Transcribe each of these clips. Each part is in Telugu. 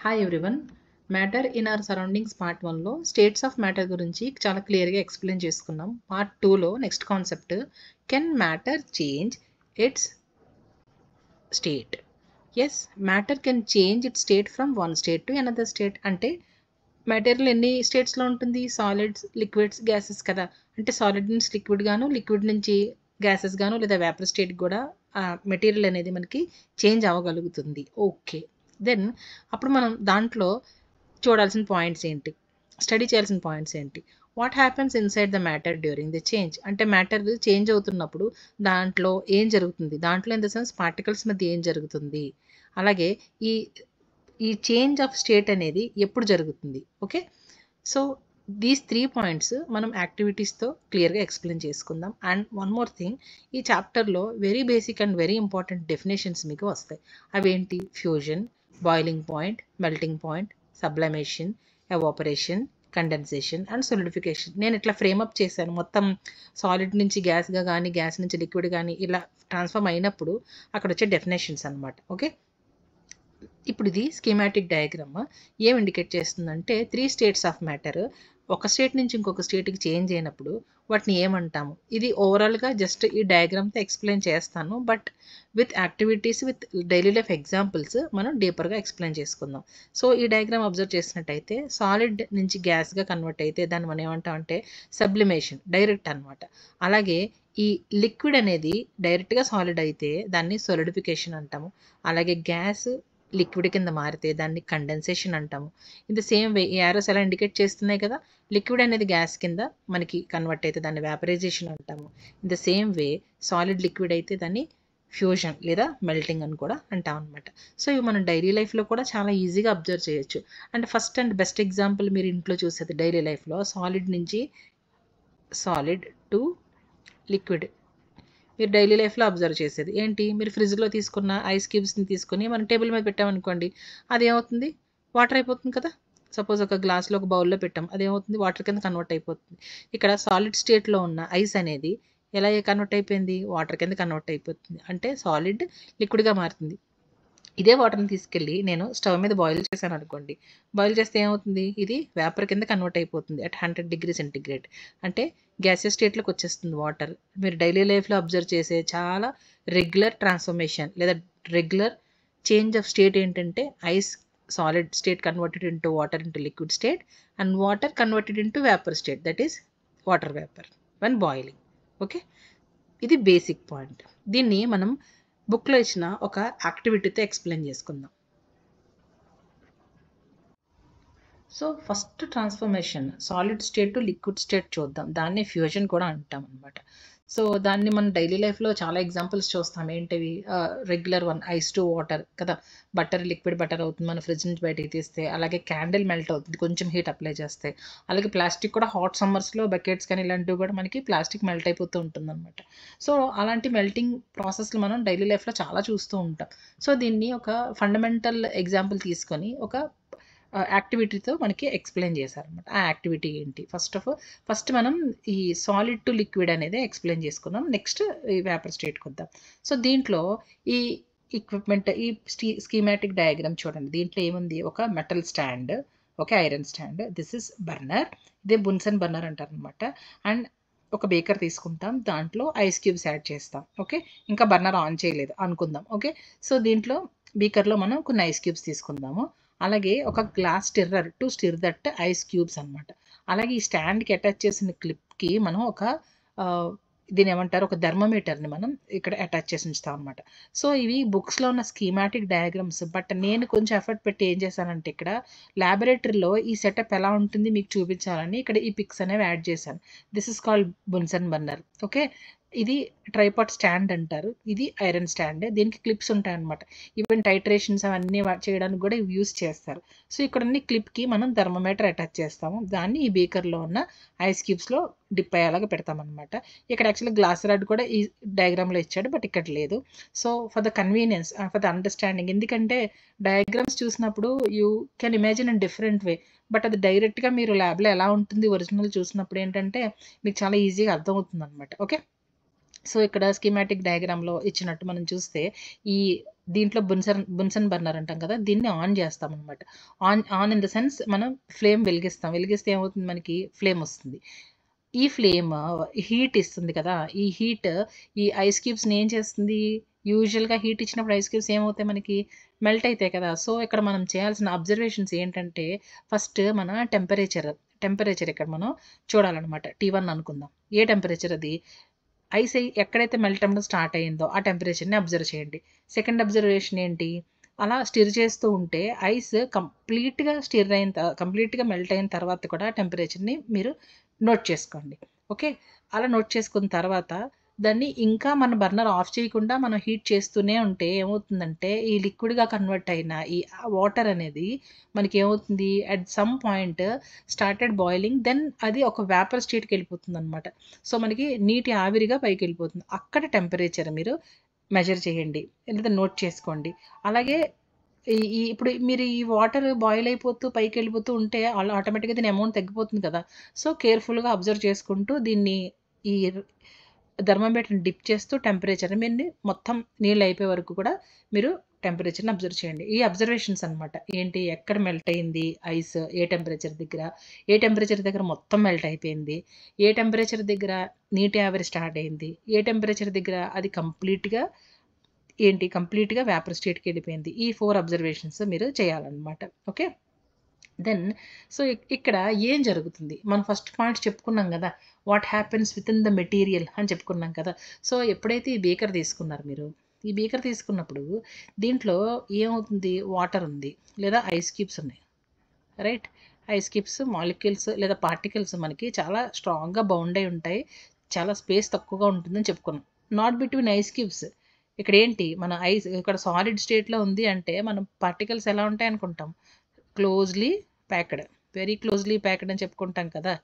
Hi everyone. Matter in our surroundings part 1లో స్టేట్స్ ఆఫ్ మ్యాటర్ గురించి చాలా క్లియర్గా ఎక్స్ప్లెయిన్ చేసుకున్నాం. పార్ట్ 2లో next concept, can matter change its state? Yes, matter can change its state from one state to another state. అంటే మెటీరియల్ ఎన్ని స్టేట్స్లో ఉంటుంది? సాలిడ్స్, లిక్విడ్స్, గ్యాసెస్ కదా. అంటే సాలిడ్ నుంచి లిక్విడ్ గాను, లిక్విడ్ నుంచి గ్యాసెస్ గాను లేదా వేపర్ స్టేట్ కూడా ఆ మెటీరియల్ అనేది మనకి చేంజ్ అవ్వగలుగుతుంది. ఓకే, దెన్ అప్పుడు మనం దాంట్లో చూడాల్సిన పాయింట్స్ ఏంటి, స్టడీ చేయాల్సిన పాయింట్స్ ఏంటి? What happens inside the matter during the change? అంటే మ్యాటర్ చేంజ్ అవుతున్నప్పుడు దాంట్లో ఏం జరుగుతుంది, దాంట్లో ఇన్ ద సెన్స్ పార్టికల్స్ మధ్య ఏం జరుగుతుంది, అలాగే ఈ ఈ చేంజ్ ఆఫ్ స్టేట్ అనేది ఎప్పుడు జరుగుతుంది. ఓకే, సో దీస్ 3 పాయింట్స్ మనం యాక్టివిటీస్తో క్లియర్గా ఎక్స్ప్లెయిన్ చేసుకుందాం. అండ్ వన్ మోర్ థింగ్, ఈ చాప్టర్లో very basic and very important definitions మీకు వస్తాయి. అవేంటి? Fusion, boiling point, melting point, sublimation, evaporation, condensation and solidification. నేను ఇట్లా ఫ్రేమప్ చేశాను. మొత్తం సాలిడ్ నుంచి గ్యాస్గా కానీ, గ్యాస్ నుంచి లిక్విడ్ కానీ ఇలా ట్రాన్స్ఫార్మ్ అయినప్పుడు అక్కడ వచ్చే డెఫినేషన్స్ అనమాట. ఓకే, ఇప్పుడు ఇది స్కీమాటిక్ డయాగ్రామ్ ఏం ఇండికేట్ చేస్తుందంటే 3 స్టేట్స్ ఆఫ్ మ్యాటర్ ఒక స్టేట్ నుంచి ఇంకొక స్టేట్కి చేంజ్ అయినప్పుడు వాటిని ఏమంటాము. ఇది ఓవరాల్గా జస్ట్ ఈ డయాగ్రామ్తో ఎక్స్ప్లెయిన్ చేస్తాను, but with activities, with daily life examples మనం డీపర్గా ఎక్స్ప్లెయిన్ చేసుకుందాం. సో ఈ డయాగ్రామ్ అబ్జర్వ్ చేసినట్టయితే సాలిడ్ నుంచి గ్యాస్గా కన్వర్ట్ అయితే దాన్ని మనం ఏమంటామంటే సబ్లిమేషన్, డైరెక్ట్ అనమాట. అలాగే ఈ లిక్విడ్ అనేది డైరెక్ట్గా సాలిడ్ అయితే దాన్ని సొలిడిఫికేషన్ అంటాము. అలాగే గ్యాస్ లిక్విడ్ కింద మారితే దాన్ని కండెన్సేషన్ అంటాము. ఇన్ ద సేమ్ వే ఈ యారోస్ ఎలా ఇండికేట్ చేస్తున్నాయి కదా, లిక్విడ్ అనేది గ్యాస్ కింద మనకి కన్వర్ట్ అయితే దాన్ని వేపరైజేషన్ అంటాము. In the same way solid liquid అయితే దాన్ని ఫ్యూజన్ లేదా మెల్టింగ్ అని కూడా అంటాం అనమాట. సో ఇవి మనం డైలీ లైఫ్లో కూడా చాలా ఈజీగా అబ్జర్వ్ చేయొచ్చు. And first and best example మీరు ఇంట్లో చూసేది డైలీ లైఫ్లో సాలిడ్ నుంచి సాలిడ్ టు లిక్విడ్ మీరు డైలీ లైఫ్లో అబ్జర్వ్ చేసేది ఏంటి? మీరు ఫ్రిడ్జ్లో తీసుకున్న ఐస్ క్యూబ్స్ని తీసుకొని మనం టేబుల్ మీద పెట్టామనుకోండి, అది ఏమవుతుంది? వాటర్ అయిపోతుంది కదా. సపోజ్ ఒక గ్లాస్లో, ఒక బౌల్లో పెట్టాం, అది ఏమవుతుంది? వాటర్ కింద కన్వర్ట్ అయిపోతుంది. ఇక్కడ సాలిడ్ స్టేట్లో ఉన్న ఐస్ అనేది ఎలా కన్వర్ట్ అయిపోయింది? వాటర్ కింద కన్వర్ట్ అయిపోతుంది. అంటే సాలిడ్ లిక్విడ్గా మారుతుంది. ఇదే వాటర్ని తీసుకెళ్ళి నేను స్టవ్ మీద బాయిల్ చేశాను అనుకోండి, బాయిల్ చేస్తే ఏమవుతుంది? ఇది వేపర్ కింద కన్వర్ట్ అయిపోతుంది అట్ 100 డిగ్రీ సెంటిగ్రేడ్. అంటే గ్యాసియస్ స్టేట్లోకి వచ్చేస్తుంది వాటర్. మీరు డైలీ లైఫ్లో అబ్జర్వ్ చేసే చాలా రెగ్యులర్ ట్రాన్స్ఫర్మేషన్ లేదా రెగ్యులర్ చేంజ్ ఆఫ్ స్టేట్ ఏంటంటే ice solid state converted into water into liquid state and water converted into vapour state, that is water vapour one boiling. Okay, ఇది బేసిక్ పాయింట్. దీన్ని మనం బుక్లో ఇచ్చిన ఒక యాక్టివిటీతో ఎక్స్ప్లెయిన్ చేసుకుందాం. So first transformation solid state to liquid state చూద్దాం. దాన్ని ఫ్యూజన్ కూడా అంటాం అనమాట. సో దాన్ని మనం డైలీ లైఫ్లో చాలా ఎగ్జాంపుల్స్ చూస్తాం. ఏంటివి? Regular one, ice to water కదా. బటర్, లిక్విడ్ బటర్ అవుతుంది మన ఫ్రిడ్జ్ నుంచి బయటకి తీస్తే. అలాగే క్యాండిల్ మెల్ట్ అవుతుంది కొంచెం హీట్ అప్లై చేస్తే. అలాగే ప్లాస్టిక్ కూడా హాట్ సమ్మర్స్లో బకెట్స్ కానీ ఇలాంటివి కూడా మనకి ప్లాస్టిక్ మెల్ట్ అయిపోతూ ఉంటుంది అనమాట. సో అలాంటి మెల్టింగ్ ప్రాసెస్లు మనం డైలీ లైఫ్లో చాలా చూస్తూ ఉంటాం. సో దీన్ని ఒక ఫండమెంటల్ ఎగ్జాంపుల్ తీసుకొని ఒక యాక్టివిటీతో మనకి ఎక్స్ప్లెయిన్ చేశారనమాట. ఆ యాక్టివిటీ ఏంటి? ఫస్ట్ మనం ఈ సాలిడ్ టు లిక్విడ్ అనేది ఎక్స్ప్లెయిన్ చేసుకుందాం. నెక్స్ట్ ఈ వేపర్ స్టేట్కి వద్దాం. సో దీంట్లో ఈ ఈక్విప్మెంట్, ఈ స్కీమాటిక్ డయాగ్రామ్ చూడండి. దీంట్లో ఏముంది? ఒక metal stand, okay, iron stand. This is burner. ఇదే బున్సన్ బర్నర్ అంటారు అనమాట. అండ్ ఒక బేకర్ తీసుకుంటాం, దాంట్లో ఐస్ క్యూబ్స్ యాడ్ చేస్తాం. ఓకే, ఇంకా బర్నర్ ఆన్ చేయలేదు అనుకుందాం. ఓకే, సో దీంట్లో బీకర్లో మనం కొన్ని ఐస్ క్యూబ్స్ తీసుకుందాము. అలాగే ఒక glass stirrer to stir that ice cubes అనమాట. అలాగే ఈ స్టాండ్కి అటాచ్ చేసిన క్లిప్కి మనం ఒక దీని ఏమంటారు, ఒక థర్మోమీటర్ని మనం ఇక్కడ అటాచ్ చేసి ఉంచుతాం అనమాట. సో ఇవి బుక్స్లో ఉన్న స్కీమాటిక్ డయాగ్రామ్స్. బట్ నేను కొంచెం ఎఫర్ట్ పెట్టి ఏం చేశానంటే ఇక్కడ ల్యాబొరేటరీలో ఈ సెటప్ ఎలా ఉంటుంది మీకు చూపించాలని ఇక్కడ ఈ పిక్స్ అనేవి యాడ్ చేశాను. This is called Bunsen burner. Okay, ఇది ట్రైపాడ్ స్టాండ్ అంటారు. ఇది ఐరన్ స్టాండ్. దీనికి క్లిప్స్ ఉంటాయి అనమాట. ఈవెన్ టైట్రేషన్స్ అవన్నీ చేయడానికి కూడా ఇవి యూస్ చేస్తారు. సో ఇక్కడ ఉన్న క్లిప్కి మనం థర్మోమీటర్ అటాచ్ చేస్తాము. దాన్ని ఈ బేకర్లో ఉన్న ఐస్ క్యూబ్స్లో డిప్ అయ్యేలాగా పెడతామన్నమాట. ఇక్కడ యాక్చువల్లీ గ్లాస్ రాడ్ కూడా ఈ డయాగ్రామ్లో ఇచ్చాడు, బట్ ఇక్కడ లేదు. So for the convenience, for the understanding, ఎందుకంటే డయాగ్రామ్స్ చూసినప్పుడు you can imagine in different way, but అది డైరెక్ట్గా మీరు ల్యాబ్లో ఎలా ఉంటుంది ఒరిజినల్ చూసినప్పుడు ఏంటంటే మీకు చాలా ఈజీగా అర్థమవుతుంది అనమాట. ఓకే, సో ఇక్కడ స్కీమాటిక్ డయాగ్రామ్లో ఇచ్చినట్టు మనం చూస్తే ఈ దీంట్లో బున్సన్ బర్నర్ అంటాం కదా, దీన్ని ఆన్ చేస్తాం అనమాట. ఆన్ ఇన్ ద సెన్స్ మనం ఫ్లేమ్ వెలిగిస్తే ఏమవుతుంది, మనకి ఫ్లేమ్ వస్తుంది. ఈ ఫ్లేమ్ హీట్ ఇస్తుంది కదా, ఈ హీట్ ఈ ఐస్ క్యూబ్స్ని ఏం చేస్తుంది, యూజువల్గా హీట్ ఇచ్చినప్పుడు ఐస్ క్యూబ్స్ ఏమవుతాయి, మనకి మెల్ట్ అవుతాయి కదా. సో ఇక్కడ మనం చేయాల్సిన అబ్జర్వేషన్స్ ఏంటంటే, ఫస్ట్ మన టెంపరేచర్ ఇక్కడ మనం చూడాలన్నమాట. T1 అనుకుందాం. ఏ టెంపరేచర్ అది, ఐస్ ఎక్కడైతే మెల్ట్ అవ్వడం స్టార్ట్ అయ్యిందో ఆ టెంపరేచర్ని అబ్జర్వ్ చేయండి. సెకండ్ అబ్జర్వేషన్ ఏంటి, అలా స్టిర్ చేస్తూ ఉంటే ఐస్ కంప్లీట్గా మెల్ట్ అయిన తర్వాత కూడా టెంపరేచర్ని మీరు నోట్ చేసుకోండి. ఓకే, అలా నోట్ చేసుకున్న తర్వాత దాన్ని ఇంకా మన బర్నర్ ఆఫ్ చేయకుండా మనం హీట్ చేస్తూనే ఉంటే ఏమవుతుందంటే, ఈ లిక్విడ్గా కన్వర్ట్ అయిన ఈ వాటర్ అనేది మనకి ఏమవుతుంది, at some point started boiling, then అది ఒక వేపర్ స్టేట్కి వెళ్ళిపోతుంది అనమాట. సో మనకి నీటి ఆవిరిగా పైకి వెళ్ళిపోతుంది. అక్కడ టెంపరేచర్ మీరు మెజర్ చేయండి లేదా నోట్ చేసుకోండి. అలాగే ఇప్పుడు మీరు ఈ వాటర్ బాయిల్ అయిపోతూ పైకి వెళ్ళిపోతూ ఉంటే అలా ఆటోమేటిక్గా దీని అమౌంట్ తగ్గిపోతుంది కదా. సో కేర్ఫుల్గా అబ్జర్వ్ చేసుకుంటూ దీన్ని ఈ థర్మామీటర్ని డిప్ చేస్తూ టెంపరేచర్ని మీరు మొత్తం నీళ్ళు అయిపోయే వరకు కూడా మీరు టెంపరేచర్ని అబ్జర్వ్ చేయండి. ఈ అబ్జర్వేషన్స్ అనమాట. ఏంటి, ఎక్కడ మెల్ట్ అయింది ఐస్, ఏ టెంపరేచర్ దగ్గర మొత్తం మెల్ట్ అయిపోయింది, ఏ టెంపరేచర్ దగ్గర నీటి ఆవిరి స్టార్ట్ అయింది, ఏ టెంపరేచర్ దగ్గర అది కంప్లీట్గా వేపర్ స్టేట్కి వెళ్ళిపోయింది. ఈ 4 అబ్జర్వేషన్స్ మీరు చేయాలన్నమాట. ఓకే, దెన్ సో ఇక్కడ ఏం జరుగుతుంది, మనం ఫస్ట్ పాయింట్ చెప్పుకున్నాం కదా, what happens with in the material అని చెప్పుకున్నాం కదా. సో ఎప్పుడైతే ఈ బీకర్ తీసుకున్నారు మీరు, ఈ బీకర్ తీసుకున్నప్పుడు దీంట్లో ఏమవుతుంది, వాటర్ ఉంది లేదా ఐస్ క్యూబ్స్ ఉన్నాయి, రైట్. ఐస్ క్యూబ్స్ మాలిక్యూల్స్ లేదా పార్టికల్స్ మనకి చాలా స్ట్రాంగ్గా బౌండ్ అయి ఉంటాయి, చాలా స్పేస్ తక్కువగా ఉంటుందని చెప్పుకున్నాం. Not between ice cubes. ఇక్కడ ఏంటి, మన ఐస్ ఇక్కడ సాలిడ్ స్టేట్లో ఉంది అంటే మనం పార్టికల్స్ ఎలా ఉంటాయి అనుకుంటాం, closely packed, very closely packed అని చెప్పుకుంటాం కదా.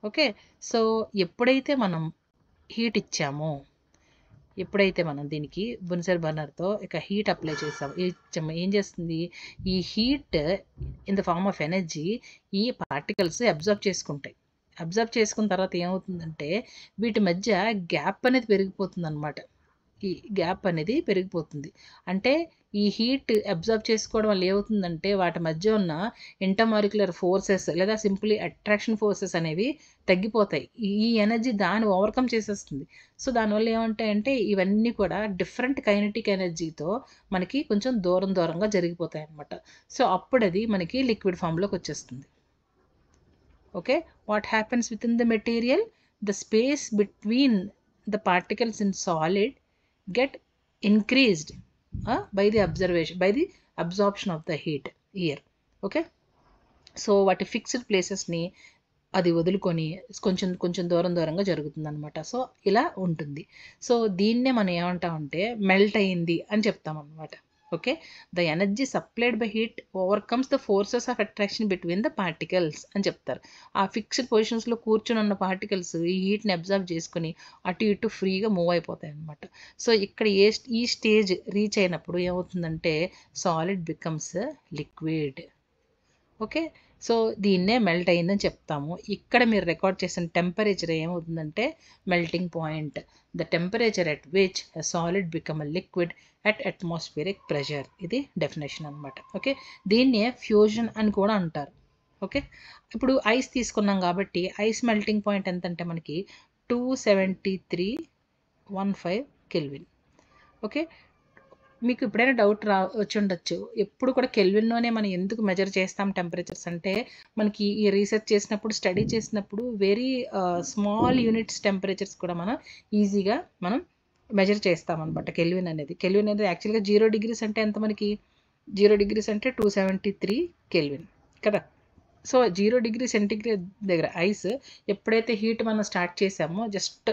ఓకే, సో ఎప్పుడైతే మనం హీట్ ఇచ్చామో, ఎప్పుడైతే మనం దీనికి బున్సన్ బర్నర్తో ఇక హీట్ అప్లై ఇచ్చాము, ఏం చేస్తుంది, ఈ heat in the form of energy ఈ పార్టికల్స్ అబ్జర్వ్ చేసుకున్న తర్వాత ఏమవుతుందంటే, వీటి మధ్య గ్యాప్ అనేది పెరిగిపోతుంది అనమాట. ఈ గ్యాప్ అనేది పెరిగిపోతుంది అంటే ఈ హీట్ అబ్జర్వ్ చేసుకోవడం వల్ల ఏమవుతుందంటే, వాటి మధ్య ఉన్న ఇంటర్మాలిక్యులర్ ఫోర్సెస్ లేదా సింప్లీ అట్రాక్షన్ ఫోర్సెస్ అనేవి తగ్గిపోతాయి. ఈ ఎనర్జీ దాన్ని ఓవర్కమ్ చేసేస్తుంది. సో దానివల్ల ఏమంటాయంటే, ఇవన్నీ కూడా డిఫరెంట్ కైనెటిక్ ఎనర్జీతో మనకి కొంచెం దూరంగా జరిగిపోతాయి అన్నమాట. సో అప్పుడు అది మనకి లిక్విడ్ ఫామ్లోకి వచ్చేస్తుంది. Okay, what happens with in the material, the space between the particles in solid get increased by the absorption of the heat here. Okay, so వాటి ఫిక్స్డ్ ప్లేసెస్ని అది వదులుకొని కొంచెం దూరంగా జరుగుతుంది అనమాట. సో ఇలా ఉంటుంది. సో దీన్నే మనం ఏమంటామంటే మెల్ట్ అయింది అని చెప్తాం అనమాట. Okay, the energy supplied by heat overcomes the forces of attraction between the particles అని చెప్తారు. ఆ ఫిక్స్డ్ పొజిషన్స్లో కూర్చుని ఉన్న పార్టికల్స్ ఈ హీట్ని అబ్జర్వ్ చేసుకుని అటు ఇటు ఫ్రీగా మూవ్ అయిపోతాయి అనమాట. సో ఇక్కడ ఈ స్టేజ్ రీచ్ అయినప్పుడు ఏమవుతుందంటే, solid becomes liquid. Okay, so దీన్నే మెల్ట్ అయిందని చెప్తాము. ఇక్కడ మీరు రికార్డ్ చేసిన టెంపరేచర్ ఏమవుతుందంటే melting point, the temperature at which a solid become a liquid at atmospheric pressure. ఇది డెఫినేషన్ అనమాట. ఓకే, దీన్నే ఫ్యూజన్ అని కూడా అంటారు. ఓకే, ఇప్పుడు ఐస్ తీసుకున్నాం కాబట్టి ఐస్ మెల్టింగ్ పాయింట్ ఎంత అంటే మనకి 273.15 కెల్విన్. ఓకే, మీకు ఎప్పుడైనా డౌట్ వచ్చి ఉండొచ్చు, ఎప్పుడు కూడా కెల్విన్లోనే మనం ఎందుకు మెజర్ చేస్తాం టెంపరేచర్స్ అంటే, మనకి ఈ రీసెర్చ్ చేసినప్పుడు స్టడీ చేసినప్పుడు వెరీ స్మాల్ యూనిట్స్ టెంపరేచర్స్ కూడా మనం ఈజీగా మనం మెజర్ చేస్తామన్నమాట. కెల్విన్ అనేది యాక్చువల్గా 0 degrees అంటే ఎంత, మనకి 0 degrees అంటే 273 కెల్విన్ కదా. సో 0 degree సెంటిగ్రేడ్ దగ్గర ఐస్ ఎప్పుడైతే హీట్ మనం స్టార్ట్ చేసామో, జస్ట్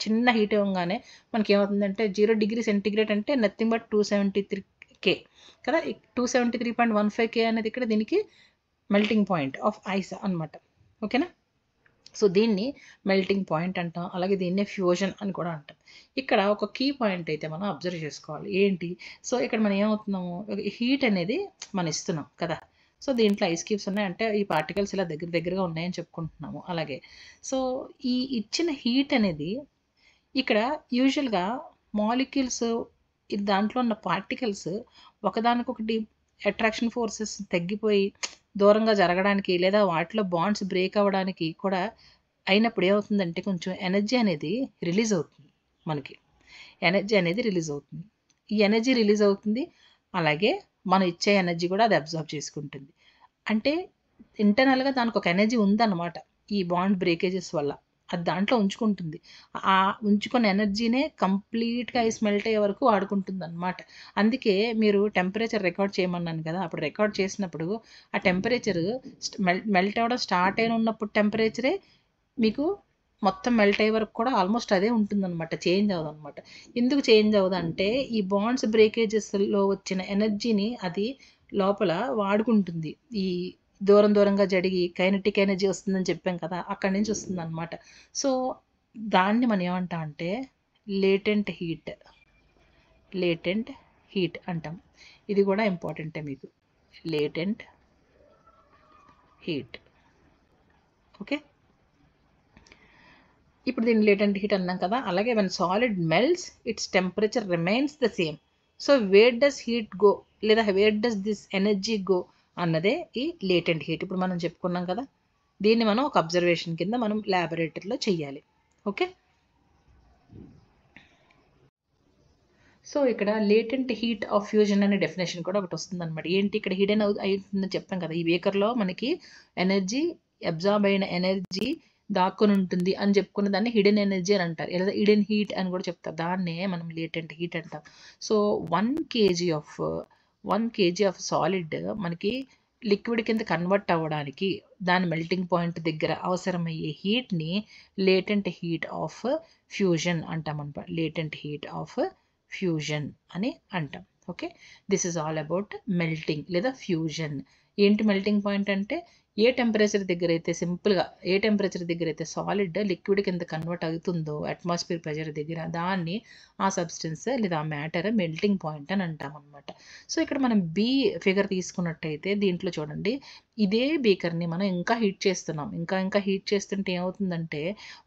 చిన్న హీట్ ఇవ్వగానే మనకి ఏమవుతుందంటే 0 degree సెంటిగ్రేడ్ అంటే నథింగ్ బట్ 273K కదా. 273.15K అనేది ఇక్కడ దీనికి మెల్టింగ్ పాయింట్ ఆఫ్ ఐస్ అనమాట. ఓకేనా, సో దీన్ని మెల్టింగ్ పాయింట్ అంటాం. అలాగే దీన్నే ఫ్యూజన్ అని కూడా అంటాం. ఇక్కడ ఒక కీ పాయింట్ అయితే మనం అబ్జర్వ్ చేసుకోవాలి. ఏంటి, సో ఇక్కడ మనం ఏమవుతున్నాము, హీట్ అనేది మనం ఇస్తున్నాం కదా. సో దీంట్లో ఐస్ క్యూబ్స్ ఉన్నాయంటే ఈ పార్టికల్స్ ఇలా దగ్గరగా ఉన్నాయని చెప్పుకుంటున్నాము. అలాగే సో ఈ ఇచ్చిన హీట్ అనేది ఇక్కడ యూజువల్గా మాలిక్యూల్స్ దాంట్లో ఉన్న పార్టికల్స్ ఒకదానికొకటి అట్రాక్షన్ ఫోర్సెస్ తగ్గిపోయి దూరంగా జరగడానికి లేదా వాటిలో బాండ్స్ బ్రేక్ అవ్వడానికి కూడా అయినప్పుడు ఏమవుతుందంటే కొంచెం ఎనర్జీ అనేది రిలీజ్ అవుతుంది. మనకి ఎనర్జీ అనేది రిలీజ్ అవుతుంది. ఈ ఎనర్జీ రిలీజ్ అవుతుంది, అలాగే మనం ఇచ్చే ఎనర్జీ కూడా అది అబ్జర్వ్ చేసుకుంటుంది. అంటే ఇంటర్నల్గా దానికి ఒక ఎనర్జీ ఉందన్నమాట ఈ బాండ్ బ్రేకేజెస్ వల్ల. అది దాంట్లో ఉంచుకుంటుంది. ఆ ఉంచుకున్న ఎనర్జీనే కంప్లీట్గా ఐస్ మెల్ట్ అయ్యే వరకు వాడుకుంటుంది అనమాట. అందుకే మీరు టెంపరేచర్ రికార్డ్ చేయమన్నాను కదా, అప్పుడు రికార్డ్ చేసినప్పుడు ఆ టెంపరేచర్ మెల్ట్ అవ్వడం స్టార్ట్ అయిన ఉన్నప్పుడు టెంపరేచరే మీకు మొత్తం మెల్ట్ అయ్యే వరకు కూడా ఆల్మోస్ట్ అదే ఉంటుందన్నమాట, చేంజ్ అవ్వదు అనమాట. ఎందుకు చేంజ్ అవ్వదు అంటే ఈ బాండ్స్ బ్రేకేజెస్లో వచ్చిన ఎనర్జీని అది లోపల వాడుకుంటుంది. ఈ దూరంగా జరిగి కైనెటిక్ ఎనర్జీ వస్తుందని చెప్పాం కదా, అక్కడి నుంచి వస్తుంది అనమాట. సో దాన్ని మనం ఏమంటాం అంటే లేటెంట్ హీట్ అంటాం. ఇది కూడా ఇంపార్టెంటే మీకు, లేటెంట్ హీట్. ఓకే, ఇప్పుడు దీన్ని లేటెంట్ హీట్ అన్నాం కదా. అలాగే when solid melts its temperature remains the same. So where does heat go లేదా where does this energy go అన్నదే ఈ లేటెంట్ హీట్. ఇప్పుడు మనం చెప్పుకున్నాం కదా, దీన్ని మనం ఒక అబ్జర్వేషన్ కింద మనం ల్యాబొరేటరీలో చెయ్యాలి. ఓకే, సో ఇక్కడ లేటెంట్ హీట్ ఆఫ్ ఫ్యూజన్ అనే డెఫినేషన్ కూడా ఒకటి వస్తుంది అనమాట. ఏంటి ఇక్కడ హిడెన్ అవుతుందని చెప్పాం కదా, ఈ బేకర్లో మనకి ఎనర్జీ అబ్జార్బ్ అయిన ఎనర్జీ దాక్కుని ఉంటుంది అని చెప్పుకున్న దాన్ని హిడెన్ ఎనర్జీ అని అంటారు, లేదా హిడెన్ హీట్ అని కూడా చెప్తారు. దాన్నే మనం లేటెంట్ హీట్ అంటాం. సో 1 kg ఆఫ్ సాలిడ్ మనకి లిక్విడ్ కింద కన్వర్ట్ అవ్వడానికి దాని మెల్టింగ్ పాయింట్ దగ్గర అవసరమయ్యే హీట్ని లేటెంట్ హీట్ ఆఫ్ ఫ్యూజన్ అంటాం అనమాట. లేటెంట్ హీట్ ఆఫ్ ఫ్యూజన్ అని అంటాం. Okay, this is all about melting లేదా ఫ్యూజన్. ఏంటి మెల్టింగ్ పాయింట్ అంటే ఏ టెంపరేచర్ దగ్గర అయితే సాలిడ్ లిక్విడ్ కింద కన్వర్ట్ అవుతుందో అట్మాస్ఫియర్ ప్రెషర్ దగ్గర, దాన్ని ఆ సబ్స్టెన్స్ లేదా ఆ మ్యాటర్ మెల్టింగ్ పాయింట్ అని అంటాం అనమాట. సో ఇక్కడ మనం బీ ఫిగర్ తీసుకున్నట్టయితే దీంట్లో చూడండి, ఇదే బీకర్ని మనం ఇంకా హీట్ చేస్తున్నాం. ఇంకా హీట్ చేస్తుంటే ఏమవుతుందంటే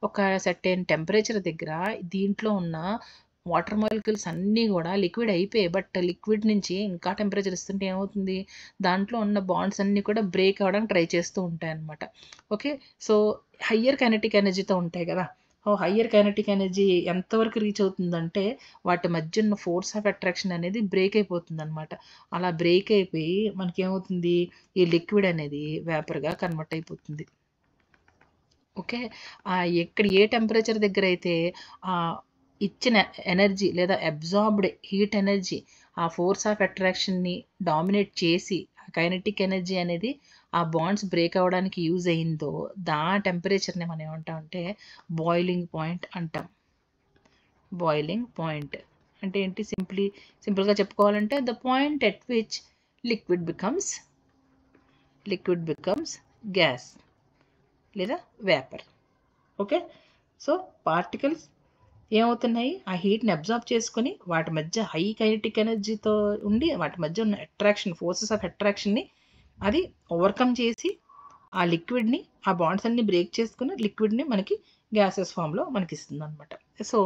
ఒక సర్టెన్ టెంపరేచర్ దగ్గర దీంట్లో ఉన్న వాటర్ మాలిక్యూల్స్ అన్నీ కూడా లిక్విడ్ అయిపోయాయి. బట్ లిక్విడ్ నుంచి ఇంకా టెంపరేచర్ ఇస్తుంటే ఏమవుతుంది, దాంట్లో ఉన్న బాండ్స్ అన్నీ కూడా బ్రేక్ అవ్వడానికి ట్రై చేస్తూ ఉంటాయి అన్నమాట. ఓకే, సో హయ్యర్ కైనెటిక్ ఎనర్జీతో ఉంటాయి కదా. హయ్యర్ కైనెటిక్ ఎనర్జీ ఎంతవరకు రీచ్ అవుతుందంటే వాటి మధ్య ఉన్న ఫోర్స్ ఆఫ్ అట్రాక్షన్ అనేది బ్రేక్ అయిపోతుంది అనమాట. అలా బ్రేక్ అయిపోయి మనకి ఏమవుతుంది, ఈ లిక్విడ్ అనేది వేపర్గా కన్వర్ట్ అయిపోతుంది. ఓకే, ఎక్కడ ఏ టెంపరేచర్ దగ్గర అయితే ఇచ్చిన ఎనర్జీ లేదా అబ్జార్బ్డ్ హీట్ ఎనర్జీ ఆ ఫోర్స్ ఆఫ్ అట్రాక్షన్ని డామినేట్ చేసి కైనెటిక్ ఎనర్జీ అనేది ఆ బాండ్స్ బ్రేక్ అవ్వడానికి యూజ్ అయిందో దా టెంపరేచర్ని మనం ఏమంటాం అంటే బాయిలింగ్ పాయింట్ అంటాం. బాయిలింగ్ పాయింట్ అంటే ఏంటి, సింపుల్గా చెప్పుకోవాలంటే the point at which liquid becomes gas లేదా వేపర్. ఓకే, సో పార్టికల్స్ ఏమవుతున్నాయి, ఆ హీట్ని అబ్జార్బ్ చేసుకొని వాటి మధ్య హై కైనెటిక్ ఎనర్జీతో ఉండి వాటి మధ్య ఉన్న అట్రాక్షన్ ఫోర్సెస్ ఆఫ్ అట్రాక్షన్ని అది ఓవర్కమ్ చేసి ఆ లిక్విడ్ని ఆ బాండ్స్ అన్ని బ్రేక్ చేసుకుని లిక్విడ్ని మనకి గ్యాసెస్ ఫామ్లో మనకి ఇస్తుంది అనమాట. సో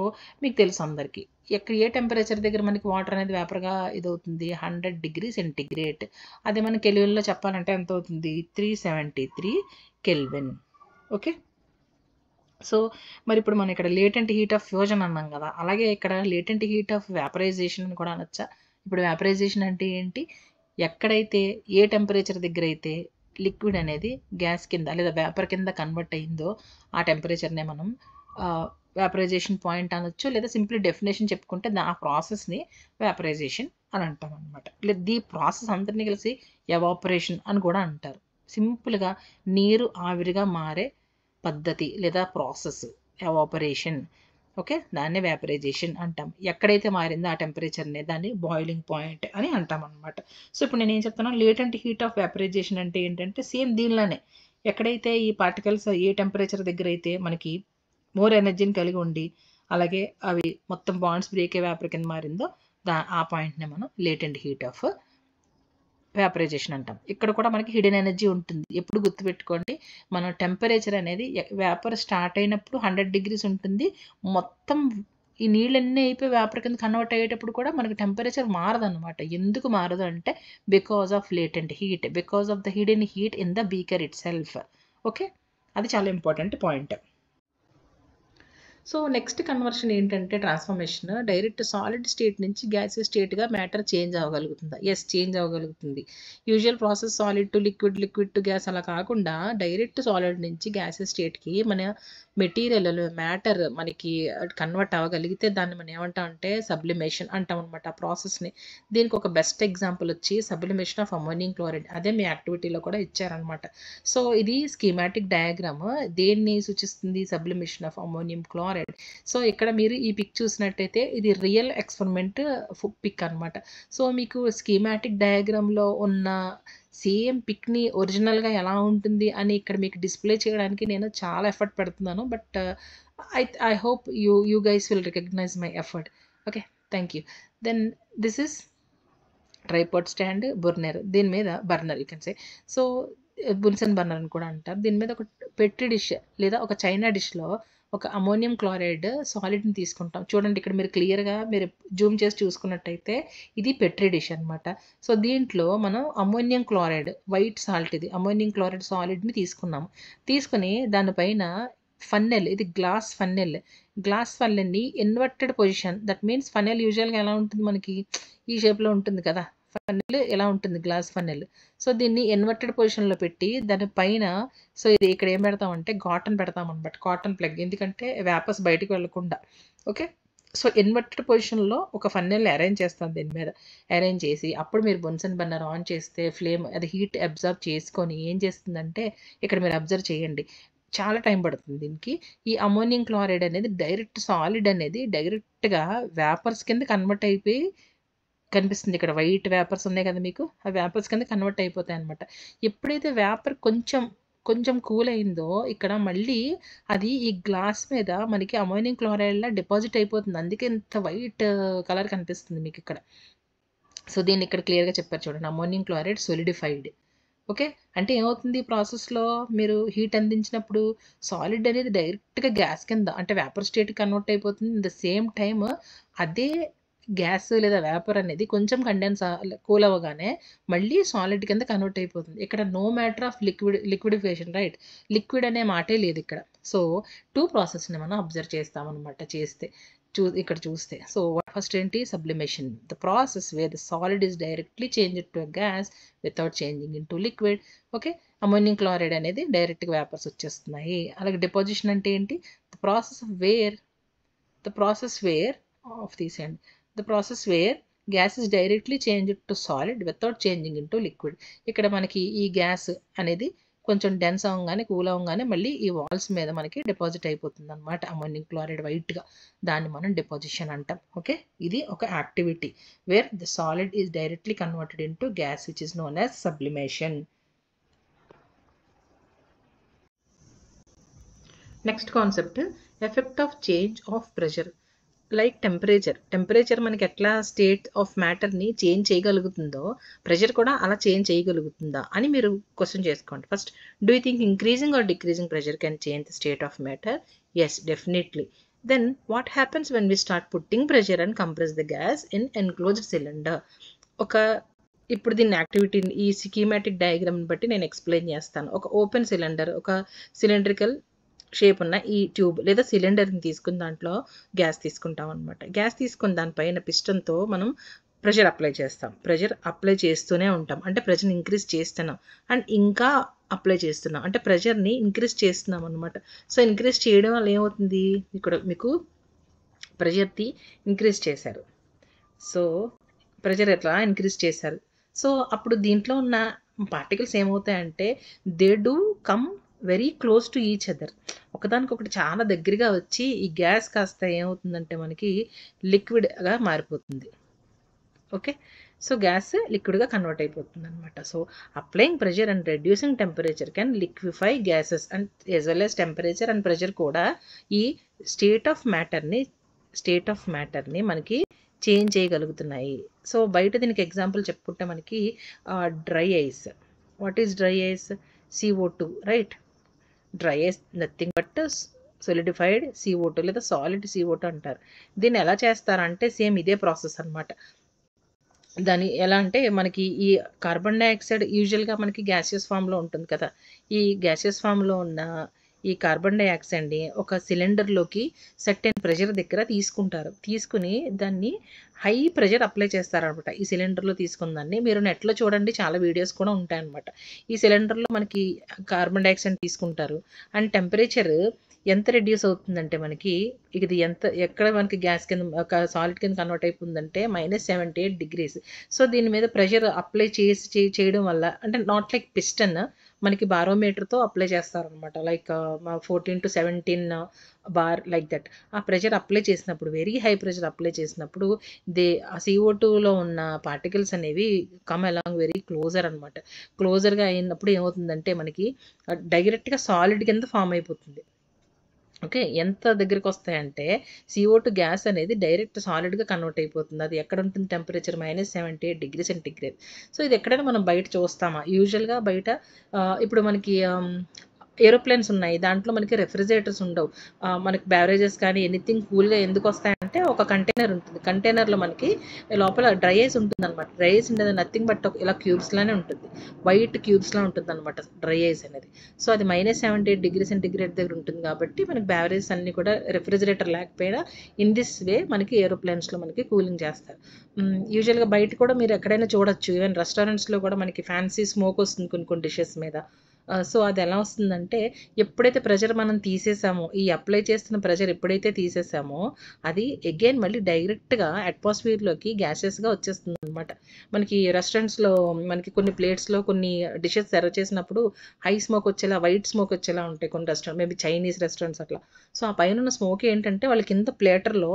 మీకు తెలుసు అందరికీ ఎక్కడ ఏ టెంపరేచర్ దగ్గర మనకి వాటర్ అనేది వేపర్గా ఇదవుతుంది, 100 డిగ్రీ సెంటిగ్రేడ్. అదే మన కెల్విన్లో చెప్పాలంటే ఎంత అవుతుంది, 373 కెల్విన్. ఓకే, సో మరి ఇప్పుడు మనం ఇక్కడ లేటెంట్ హీట్ ఆఫ్ ఫ్యూజన్ అన్నాం కదా, అలాగే ఇక్కడ లేటెంట్ హీట్ ఆఫ్ వేపరైజేషన్ అని కూడా అనొచ్చా. ఇప్పుడు వేపరైజేషన్ అంటే ఏంటి, ఎక్కడైతే ఏ టెంపరేచర్ దగ్గర అయితే లిక్విడ్ అనేది గ్యాస్ కింద లేదా వేపర్ కింద కన్వర్ట్ అయిందో ఆ టెంపరేచర్నే మనం వేపరైజేషన్ పాయింట్ అనొచ్చు, లేదా సింప్లీ డెఫినేషన్ చెప్పుకుంటే ఆ ప్రాసెస్ని వేపరైజేషన్ అని అంటాం అనమాట. లేదా ఈ ప్రాసెస్ అందరినీ కలిసి ఎవాపరేషన్ అని కూడా అంటారు. సింపుల్గా నీరు ఆవిరిగా మారే పద్ధతి లేదా ప్రాసెస్ ఎవాపరేషన్. ఓకే, దాన్ని వేపరైజేషన్ అంటాం. ఎక్కడైతే మారిందో ఆ టెంపరేచర్ని దాన్ని బాయిలింగ్ పాయింట్ అని అంటాం అనమాట. సో ఇప్పుడు నేను ఏం చెప్తాను, లేటెంట్ హీట్ ఆఫ్ వేపరైజేషన్ అంటే ఏంటంటే సేమ్ దీనిలోనే ఎక్కడైతే ఈ పార్టికల్స్ ఏ టెంపరేచర్ దగ్గర అయితే మనకి మోర్ ఎనర్జీని కలిగి ఉండి అలాగే అవి మొత్తం బాండ్స్ బ్రేక్ అయ్యే వేపర్ కింద మారిందో ఆ పాయింట్ని మనం లేటెంట్ హీట్ ఆఫ్ వేపరైజేషన్ అంటాం. ఇక్కడ కూడా మనకి హిడెన్ ఎనర్జీ ఉంటుంది. ఎప్పుడు గుర్తుపెట్టుకోండి, మన టెంపరేచర్ అనేది వేపర్ స్టార్ట్ అయినప్పుడు 100 degrees ఉంటుంది. మొత్తం ఈ నీళ్ళన్నీ అయిపోయి వేపర్ కింద కన్వర్ట్ అయ్యేటప్పుడు కూడా మనకి టెంపరేచర్ మారదనమాట. ఎందుకు మారదు అంటే because of latent heat, because of the hidden heat in the beaker itself. Okay, అది చాలా important point. So next conversion ఏంటంటే ట్రాన్స్ఫర్మేషన్. డైరెక్ట్ సాలిడ్ స్టేట్ నుంచి గ్యాసెస్ స్టేట్గా మ్యాటర్ చేంజ్ అవ్వగలుగుతుందా? ఎస్, చేంజ్ అవ్వగలుగుతుంది. Usual process solid to liquid, liquid to gas అలా కాకుండా డైరెక్ట్ సాలిడ్ నుంచి గ్యాసెస్ స్టేట్కి మన మెటీరియల్ మ్యాటర్ మనకి కన్వర్ట్ అవ్వగలిగితే దాన్ని మనం ఏమంటాం అంటే సబ్లిమేషన్ అంటాం అనమాట ఆ ప్రాసెస్ని. దీనికి ఒక బెస్ట్ ఎగ్జాంపుల్ వచ్చి సబ్లిమేషన్ ఆఫ్ అమోనియం క్లోరైడ్. అదే మీ యాక్టివిటీలో కూడా ఇచ్చారనమాట. సో ఇది స్కీమాటిక్ డయాగ్రామ్ దేన్ని సూచిస్తుంది? Sublimation of ammonium chloride. So ఇక్కడ మీరు ఈ పిక్ చూసినట్టయితే ఇది రియల్ ఎక్స్పెరిమెంట్ పిక్ అనమాట. సో మీకు స్కీమాటిక్ డయాగ్రామ్లో ఉన్న సేమ్ పిక్ని ఒరిజినల్గా ఎలా ఉంటుంది అని ఇక్కడ మీకు డిస్ప్లే చేయడానికి నేను చాలా ఎఫర్ట్ పెడుతున్నాను. But I hope you guys will recognize my effort. Okay, thank you. Then this is tripod stand burner. దీని మీద burner you can say. So Bunsen burner అని కూడా అంటారు. దీని మీద ఒక పెట్రీ డిష్ లేదా ఒక చైనా డిష్లో ఒక అమోనియం క్లోరైడ్ సాలిడ్ని తీసుకుంటాం. చూడండి ఇక్కడ మీరు క్లియర్గా మీరు జూమ్ చేసి చూసుకున్నట్టయితే ఇది పెట్రీ డిష్ అనమాట. సో దీంట్లో మనం అమోనియం క్లోరైడ్ వైట్ సాల్ట్, ఇది అమోనియం క్లోరైడ్ సాలిడ్ని తీసుకున్నాము. తీసుకుని దానిపైన ఫన్నెల్, ఇది గ్లాస్ ఫన్నెల్. గ్లాస్ ఫన్నెల్ని inverted position, that means funnel యూజువల్గా ఎలా ఉంటుంది మనకి ఈ షేప్లో ఉంటుంది కదా, ఫన్నెల్ ఎలా ఉంటుంది గ్లాస్ ఫన్నెల్. సో దీన్ని ఇన్వర్టెడ్ పొజిషన్లో పెట్టి దానిపైన సో ఇది ఇక్కడ ఏం పెడతామంటే కాటన్ పెడతాం అనమాట, కాటన్ ప్లగ్, ఎందుకంటే వేపర్స్ బయటకు వెళ్ళకుండా. ఓకే, సో ఇన్వర్టెడ్ పొజిషన్లో ఒక ఫన్నెల్ అరేంజ్ చేస్తాం. దీని మీద అరేంజ్ చేసి అప్పుడు మీరు బున్సన్ బర్నర్ ఆన్ చేస్తే ఫ్లేమ్ అది హీట్ అబ్జర్వ్ చేసుకొని ఏం చేస్తుందంటే ఇక్కడ మీరు అబ్జర్వ్ చేయండి, చాలా టైం పడుతుంది దీనికి. ఈ అమోనియం క్లోరైడ్ అనేది డైరెక్ట్ సాలిడ్ అనేది డైరెక్ట్గా వేపర్స్ కింద కన్వర్ట్ అయిపోయి కనిపిస్తుంది. ఇక్కడ వైట్ వేపర్స్ ఉన్నాయి కదా మీకు, ఆ వేపర్స్ కింద కన్వర్ట్ అయిపోతాయి అనమాట. ఎప్పుడైతే వేపర్ కొంచెం కూల్ అయిందో ఇక్కడ మళ్ళీ అది ఈ గ్లాస్ మీద మనకి అమోనియం క్లోరైడ్లా డిపాజిట్ అయిపోతుంది. అందుకే ఇంత వైట్ కలర్ కనిపిస్తుంది మీకు ఇక్కడ. సో దీన్ని ఇక్కడ క్లియర్గా చెప్పారు చూడండి, అమోనియం క్లోరైడ్ సొలిడిఫైడ్. ఓకే, అంటే ఏమవుతుంది ప్రాసెస్లో మీరు హీట్ అందించినప్పుడు సాలిడ్ అనేది డైరెక్ట్గా గ్యాస్ కింద అంటే వేపర్ స్టేట్కి కన్వర్ట్ అయిపోతుంది. ఇన్ ద సేమ్ టైమ్ అదే గ్యాస్ లేదా వేపర్ అనేది కొంచెం కండెన్స్ కూల్ అవ్వగానే మళ్ళీ సాలిడ్ కింద కన్వర్ట్ అయిపోతుంది. ఇక్కడ no matter of liquidification, right? Liquid అనే మాటే లేదు ఇక్కడ. సో టూ ప్రాసెస్ని మనం అబ్జర్వ్ చేస్తామన్నమాట ఇక్కడ చూస్తే. సో ఫస్ట్ ఏంటి? Sublimation, the process where the solid is directly changed to gas without changing in to liquid. Okay, ammonium chloride అనేది డైరెక్ట్గా వేపర్స్ వచ్చేస్తున్నాయి. అలాగే డిపాజిషన్ అంటే ఏంటి? The process where of these and the process where gas is directly changed to solid without changing into liquid. ఇక్కడ మనకి ఈ గ్యాస్ అనేది కొంచెం డెన్స్ అవ్వగానే కూల్ అవ్వగానే మళ్ళీ ఈ వాల్స్ మీద మనకి డిపాజిట్ అయిపోతుంది అనమాట అమోనియం క్లోరైడ్ వైట్గా. దాన్ని మనం డిపాజిషన్ అంటాం. ఓకే, ఇది ఒక activity where the solid is directly converted into gas which is known as sublimation. Next concept, effect of change of pressure. Like temperature మనకి ఎట్లా స్టేట్ ఆఫ్ మ్యాటర్ని చేంజ్ చేయగలుగుతుందో ప్రెషర్ కూడా అలా చేంజ్ చేయగలుగుతుందా అని మీరు క్వశ్చన్ చేసుకోండి. First, do you think increasing or decreasing pressure can change the state of matter? Yes, definitely. Then what happens when we start putting pressure and compress the gas in enclosed cylinder? ఇప్పుడు దీని యాక్టివిటీని ఈ స్కీమాటిక్ డయాగ్రామ్ని బట్టి నేను ఎక్స్ప్లెయిన్ చేస్తాను. ఒక ఓపెన్ సిలిండర్, ఒక సిలిండ్రికల్ షేప్ ఉన్న ఈ ట్యూబ్ లేదా సిలిండర్ని తీసుకుని దాంట్లో గ్యాస్ తీసుకుంటాం అనమాట. గ్యాస్ తీసుకుని దానిపైన పిస్టన్తో మనం ప్రెషర్ అప్లై చేస్తాం. ప్రెషర్ అప్లై చేస్తూనే ఉంటాం, అంటే ప్రెషర్ని ఇంక్రీజ్ చేస్తున్నాం అండ్ ఇంకా అప్లై చేస్తున్నాం, అంటే ప్రెషర్ని ఇంక్రీజ్ చేస్తున్నాం అనమాట. సో ఇంక్రీజ్ చేయడం వల్ల ఏమవుతుంది? ఇక్కడ మీకు ప్రెషర్ని ఇంక్రీజ్ చేశారు. సో ప్రెషర్ ఎట్లా ఇంక్రీజ్ చేశారు? సో అప్పుడు దీంట్లో ఉన్న పార్టికల్స్ ఏమవుతాయంటే they do come very close to each other, ఒకదానికొకటి చాలా దగ్గరగా వచ్చి ఈ గ్యాస్ కాస్త ఏమవుతుందంటే మనకి లిక్విడ్గా మారిపోతుంది. ఓకే, సో గ్యాస్ లిక్విడ్గా కన్వర్ట్ అయిపోతుంది అనమాట. So applying pressure and reducing temperature can liquefy gases and as well as temperature and pressure కూడా ఈ స్టేట్ ఆఫ్ మ్యాటర్ని మనకి చేంజ్ చేయగలుగుతున్నాయి. సో బయట దీనికి ఎగ్జాంపుల్ చెప్పుకుంటే మనకి dry ice. What is dry ice? CO2, right? Dry ice nothing but solidified CO2 లేదా సాలిడ్ CO2 అంటారు. దీన్ని ఎలా చేస్తారంటే సేమ్ ఇదే ప్రాసెస్ అనమాట. దాని ఎలా అంటే మనకి ఈ కార్బన్ డైఆక్సైడ్ యూజువల్గా మనకి గ్యాసియస్ ఫామ్లో ఉంటుంది కదా. ఈ గ్యాసియస్ ఫామ్లో ఉన్న ఈ కార్బన్ డైఆక్సైడ్ని ఒక సిలిండర్లోకి సర్టెన్ ప్రెషర్ దగ్గర తీసుకుంటారు. తీసుకుని దాన్ని హై ప్రెషర్ అప్లై చేస్తారనమాట. ఈ సిలిండర్లో తీసుకున్న దాన్ని మీరు నెట్లో చూడండి, చాలా వీడియోస్ కూడా ఉంటాయన్నమాట. ఈ సిలిండర్లో మనకి కార్బన్ డైఆక్సైడ్ తీసుకుంటారు అండ్ టెంపరేచర్ ఎంత రెడ్యూస్ అవుతుందంటే మనకి ఇది ఎక్కడ మనకి గ్యాస్ కింద ఒక సాలిడ్ కింద కన్వర్ట్ అయిపోతుందంటే -78 degrees. సో దీని మీద ప్రెషర్ అప్లై చేయడం వల్ల, అంటే నాట్ లైక్ పిస్టన్, మనకి బారోమీటర్తో అప్లై చేస్తారనమాట. Like 14 to 17 bar like that. ఆ ప్రెషర్ అప్లై చేసినప్పుడు, వెరీ హై ప్రెషర్ అప్లై చేసినప్పుడు ఆ CO2లో ఉన్న పార్టికల్స్ అనేవి కమ్ అలాంగ్ వెరీ క్లోజర్ అనమాట. క్లోజర్గా అయినప్పుడు ఏమవుతుందంటే మనకి డైరెక్ట్గా సాలిడ్ కింద ఫామ్ అయిపోతుంది. ఓకే, ఎంత దగ్గరికి వస్తాయంటే CO2 గ్యాస్ అనేది డైరెక్ట్ సాలిడ్గా కన్వర్ట్ అయిపోతుంది. అది ఎక్కడ ఉంటుంది? Temperature -78 degrees centigrade. సో ఇది ఎక్కడైనా మనం బయట చూస్తామా? యూజువల్గా బయట ఇప్పుడు మనకి ఏరోప్లేన్స్ ఉన్నాయి, దాంట్లో మనకి రెఫ్రిజిరేటర్స్ ఉండవు. మనకి బ్యావరేజెస్ కానీ ఎనీథింగ్ కూల్గా ఎందుకు వస్తాయంటే ఒక కంటైనర్ ఉంటుంది. కంటైనర్లో మనకి లోపల డ్రై ఐస్ ఉంటుంది అనమాట. డ్రై ఐస్ ఉండేది నథింగ్ బట్ ఇలా క్యూబ్స్లానే ఉంటుంది, వైట్ క్యూబ్స్లా ఉంటుంది అనమాట డ్రై ఐస్ అనేది. సో అది -78 degrees సెంటిగ్రేడ్ దగ్గర ఉంటుంది కాబట్టి మనకి బ్యావరేజెస్ అన్నీ కూడా రెఫ్రిజిరేటర్ లేకపోయినా ఇన్ దిస్ వే మనకి ఏరోప్లేన్స్లో మనకి కూలింగ్ చేస్తారు. యూజువల్గా బయట కూడా మీరు ఎక్కడైనా చూడొచ్చు, ఈవెన్ రెస్టారెంట్స్లో కూడా మనకి ఫ్యాన్సీ స్మోక్ వస్తుంది కొన్ని డిషెస్ మీద. సో అది ఎలా వస్తుందంటే ఎప్పుడైతే ప్రెషర్ మనం తీసేసామో, ఈ అప్లై చేస్తున్న ప్రెషర్ ఎప్పుడైతే తీసేసామో అది అగైన్ మళ్ళీ డైరెక్ట్గా అట్మాస్ఫియర్లోకి గ్యాసెస్గా వచ్చేస్తుంది అనమాట. మనకి రెస్టారెంట్స్లో మనకి కొన్ని ప్లేట్స్లో కొన్ని డిషెస్ సర్వ్ చేసినప్పుడు హై స్మోక్ వచ్చేలా, వైట్ స్మోక్ వచ్చేలా ఉంటాయి కొన్ని రెస్టారెంట్, మేబీ చైనీస్ రెస్టారెంట్స్ అట్లా. సో ఆ పైన ఉన్న స్మోక్ ఏంటంటే వాళ్ళ కింద ప్లేటర్లో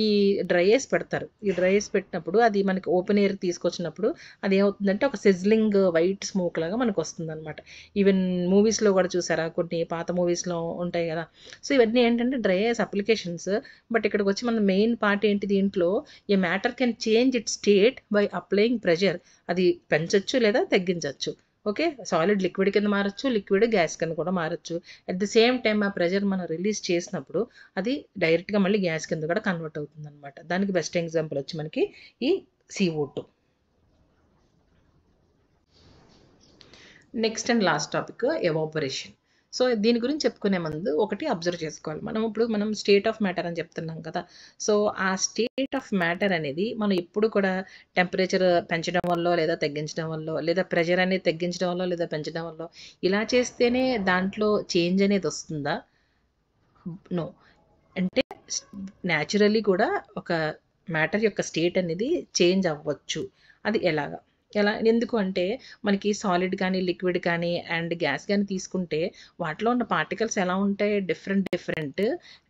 ఈ డ్రై ఐస్ పెడతారు. ఈ డ్రై ఐస్ పెట్టినప్పుడు అది మనకి ఓపెన్ ఎయిర్ తీసుకొచ్చినప్పుడు అది ఏమవుతుందంటే ఒక సిజ్లింగ్ వైట్ స్మోక్ లాగా మనకు వస్తుంది అనమాట. ఈవెన్ మూవీస్లో కూడా చూసారా, కొన్ని పాత మూవీస్లో ఉంటాయి కదా. సో ఇవన్నీ ఏంటంటే డ్రై ఐస్ అప్లికేషన్స్. బట్ ఇక్కడికి వచ్చి మన మెయిన్ పార్ట్ ఏంటి దీంట్లో? A matter can change it state by applying pressure. అది పెంచొచ్చు లేదా తగ్గించవచ్చు. ఓకే, సాలిడ్ లిక్విడ్ కింద మారచ్చు, లిక్విడ్ గ్యాస్ కింద కూడా మారచ్చు. అట్ ది సేమ్ టైం ఆ ప్రెషర్ మనం రిలీజ్ చేసినప్పుడు అది డైరెక్ట్గా మళ్ళీ గ్యాస్ కింద కూడా కన్వర్ట్ అవుతుంది అనమాట. దానికి బెస్ట్ ఎగ్జాంపుల్ వచ్చి మనకి ఈ CO2. Next and last topic evaporation. So దీని గురించి చెప్పుకునే ముందు ఒకటి అబ్జర్వ్ చేసుకోవాలి. మనం స్టేట్ ఆఫ్ మ్యాటర్ అని చెప్తున్నాం కదా. సో ఆ స్టేట్ ఆఫ్ మ్యాటర్ అనేది మనం ఎప్పుడు కూడా టెంపరేచర్ పెంచడం వల్ల లేదా తగ్గించడం వల్ల, లేదా ప్రెషర్ అనేది తగ్గించడం వల్ల లేదా పెంచడం వల్ల ఇలా చేస్తేనే దాంట్లో చేంజ్ అనేది వస్తుందా? నో. అంటే న్యాచురల్లీ కూడా ఒక మ్యాటర్ యొక్క స్టేట్ అనేది చేంజ్ అవ్వచ్చు. అది ఎందుకు అంటే మనకి సాలిడ్ కానీ లిక్విడ్ కానీ అండ్ గ్యాస్ కానీ తీసుకుంటే వాటిలో ఉన్న పార్టికల్స్ ఎలా ఉంటాయి? డిఫరెంట్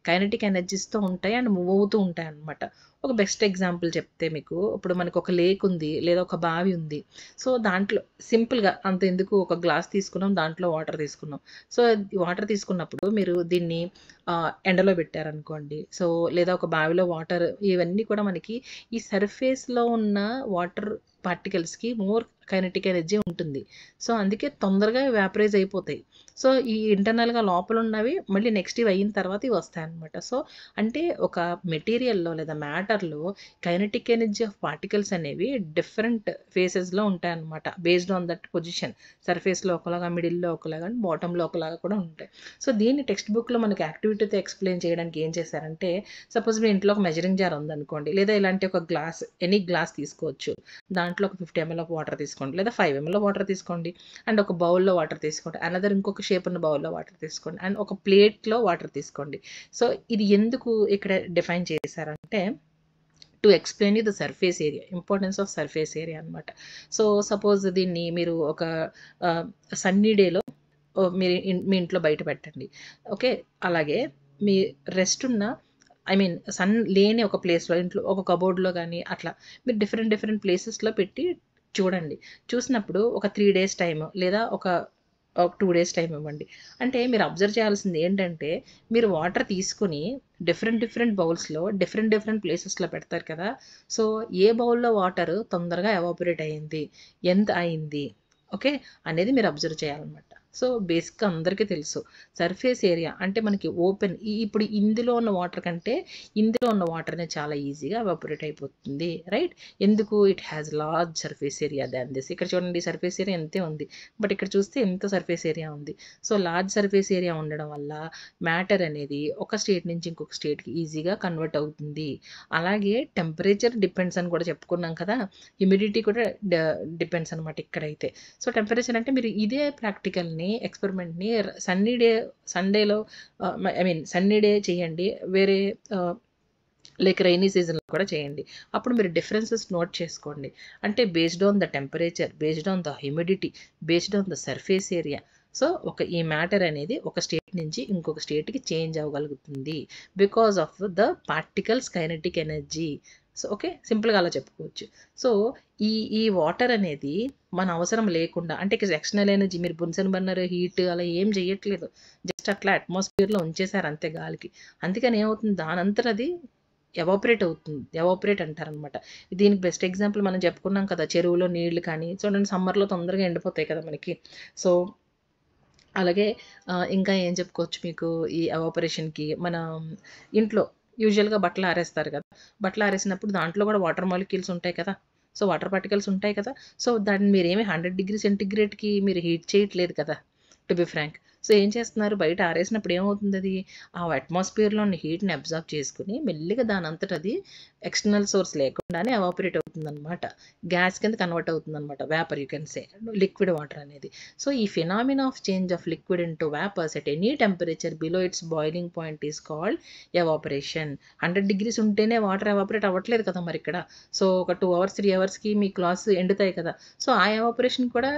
కైనెటిక్ ఎనర్జీస్తో ఉంటాయి అండ్ మూవ్ అవుతూ ఉంటాయి అన్నమాట. ఒక బెస్ట్ ఎగ్జాంపుల్ చెప్తే మీకు, ఇప్పుడు మనకు ఒక లేక్ ఉంది లేదా ఒక బావి ఉంది. సో దాంట్లో సింపుల్గా అంత ఎందుకు, ఒక గ్లాస్ తీసుకున్నాం, దాంట్లో వాటర్ తీసుకున్నాం. సో వాటర్ తీసుకున్నప్పుడు మీరు దీన్ని ఎండలో పెట్టారనుకోండి, సో లేదా ఒక బావిలో వాటర్, ఇవన్నీ కూడా మనకి ఈ సర్ఫేస్లో ఉన్న వాటర్ పార్టికల్స్కి మోర్ కైనెటిక్ ఎనర్జీ ఉంటుంది. సో అందుకే తొందరగా వ్యాపరైజ్ అయిపోతాయి. సో ఈ ఇంటర్నల్గా లోపల ఉన్నవి మళ్ళీ నెక్స్ట్ ఇవి అయిన తర్వాత ఇవి వస్తాయన్నమాట. సో అంటే ఒక మెటీరియల్లో లేదా మ్యాటర్లో కైనెటిక్ ఎనర్జీ ఆఫ్ పార్టికల్స్ అనేవి డిఫరెంట్ ఫేసెస్లో ఉంటాయన్నమాట. బేస్డ్ ఆన్ దట్ పొజిషన్, సర్ఫేస్లో ఒకలాగా, మిడిల్లో ఒకలాగా అండ్ బాటంలో ఒకలాగా కూడా ఉంటాయి. సో దీన్ని టెక్స్ట్ బుక్లో మనకి యాక్టివిటీతో ఎక్స్ప్లెయిన్ చేయడానికి ఏం చేశారంటే, సపోజ్ మీ ఇంట్లో ఒక మెజరింగ్ జార్ ఉందనుకోండి, లేదా ఇలాంటి ఒక గ్లాస్, ఎనీ గ్లాస్ తీసుకోవచ్చు. దాంట్లో ఒక 50 ml ఆఫ్ వాటర్ తీసుకోండి, లేదా 5 ml వాటర్ తీసుకోండి, అండ్ ఒక బౌల్లో వాటర్ తీసుకోండి, అనదర్ ఇంకొక షేప్ ఉన్న బౌల్లో వాటర్ తీసుకోండి, అండ్ ఒక ప్లేట్లో వాటర్ తీసుకోండి. సో ఇది ఎందుకు ఇక్కడ డిఫైన్ చేశారంటే, to explain the surface area, importance of surface area అనమాట. సో సపోజ్ దీన్ని మీరు ఒక సన్నీ డేలో మీరు మీ ఇంట్లో బయట పెట్టండి. ఓకే, అలాగే మీ రెస్ట్ ఉన్న, సన్ లేని ఒక ప్లేస్లో, ఇంట్లో ఒక కబోర్డ్లో కానీ అట్లా మీరు డిఫరెంట్ ప్లేసెస్లో పెట్టి చూడండి. చూసినప్పుడు ఒక 3 days టైం లేదా ఒక ఒక 2 డేస్ టైం ఇవ్వండి. అంటే మీరు అబ్జర్వ్ చేయాల్సింది ఏంటంటే, మీరు వాటర్ తీసుకొని డిఫరెంట్ బౌల్స్‌లో డిఫరెంట్ ప్లేసెస్‌లో పెడతారు కదా! సో, ఏ బౌల్‌లో వాటర్ తొందరగా ఎవాపరేట్ అయింది, ఎంత అయింది, ఓకే, అనేది మీరు అబ్జర్వ్ చేయాలన్నమాట. సో, బేసిక్‌గా అందరికీ తెలుసు. సర్ఫేస్ ఏరియా అంటే మనకి ఓపెన్ ఇప్పుడు ఇందులో ఉన్న వాటర్ కంటే ఇందులో ఉన్న వాటర్ అనేది చాలా ఈజీగా ఎవాపరేట్ అయిపోతుంది, రైట్? ఎందుకు? It has large surface area than this. ఇక్కడ చూడండి సర్ఫేస్ ఏరియా ఎంతే ఉంది. బట్ ఇక్కడ చూస్తే ఎంత సర్ఫేస్ ఏరియా ఉంది. సో, లార్జ్ సర్ఫేస్ ఏరియా ఉండడం వల్ల మ్యాటర్ అనేది ఒక స్టేట్ నుంచి ఇంకొక స్టేట్‌కి ఈజీగా కన్వర్ట్ అవుతుంది. అలాగే టెంపరేచర్ డిపెండ్స్ అని కూడా చెప్పుకున్నాం కదా! హ్యూమిడిటీ కూడా డిపెండ్స్ అనమాట ఇక్కడైతే. సో, టెంపరేచర్ అంటే మీరు ఇదే ప్రాక్టికల్‌ని ఎక్స్‌పెరిమెంట్‌ని సండేలో సన్నీ డే చేయండి. వేరే లైక్ రైనీ సీజన్‌లో కూడా చేయండి. అప్పుడు మీరు డిఫరెన్సెస్ నోట్ చేసుకోండి. అంటే based on the temperature, based on the humidity, based on the surface area. So, ఈ మ్యాటర్ అనేది ఒక స్టేట్ నుంచి ఇంకొక స్టేట్‌కి చేంజ్ అవ్వగలుగుతుంది. Because of the particles kinetic energy. So, okay. సింపుల్‌గా అలా చెప్పుకోవచ్చు. సో, ఈ వాటర్ అనేది మన అవసరం లేకుండా అంటే ఎక్స్టర్నల్ ఎనర్జీ మీరు బున్సెన్ బర్నర్, హీట్ అలా ఏం చేయట్లేదు. జస్ట్ అట్లా అట్మాస్ఫియర్‌లో ఉంచేసారు అంతే గాలికి. అందుకని ఏమవుతుంది దానంతట అది ఎవాపరేట్ అవుతుంది. ఎవాపరేట్ అంటారనమాట. దీనికి బెస్ట్ ఎగ్జాంపుల్ మనం చెప్పుకున్నాం కదా! చెరువులో నీళ్లు కానీ చూడండి సమ్మర్‌లో తొందరగా ఎండిపోతాయి కదా మనకి. సో, అలాగే ఇంకా ఏం చెప్పుకోవచ్చు మీకు ఈ ఎవాపరేషన్‌కి మన ఇంట్లో యూజువల్‌గా బట్టలు ఆరేస్తారు కదా! బట్టలు ఆరేసినప్పుడు దాంట్లో కూడా వాటర్ మాలిక్యూల్స్ ఉంటాయి కదా! సో, వాటర్ పార్టికల్స్ ఉంటాయి కదా! సో, దాన్ని మీరేమి 100 సెంటీగ్రేడ్‌కి మీరు హీట్ చేయట్లేదు కదా! To be frank. సో, ఏం చేస్తున్నారు బయట ఆరేసినప్పుడు ఏమవుతుందది? ఆ అట్మాస్ఫియర్‌లో ఉన్న హీట్‌ని అబ్జార్బ్ చేసుకొని మెల్లిగా దానంతట అది ఎక్స్టర్నల్ సోర్స్ లేకుండానే ఎవాపరేట్ అవుతుందనమాట. గ్యాస్ కింద కన్వర్ట్ అవుతుందనమాట. Vapour you can say. Liquid water అనేది. సో, ఈ phenomena of change of liquid into vapours at any temperature below it's boiling point is called evaporation. 100 ఉంటేనే వాటర్ ఎవాపరేట్ అవ్వట్లేదు కదా మరిక్కడ. సో, ఒక 2 అవర్స్, 3 అవర్స్‌కి మీ క్లాత్స్ ఎండుతాయి కదా! సో, ఆ ఎవాపరేషన్ కూడా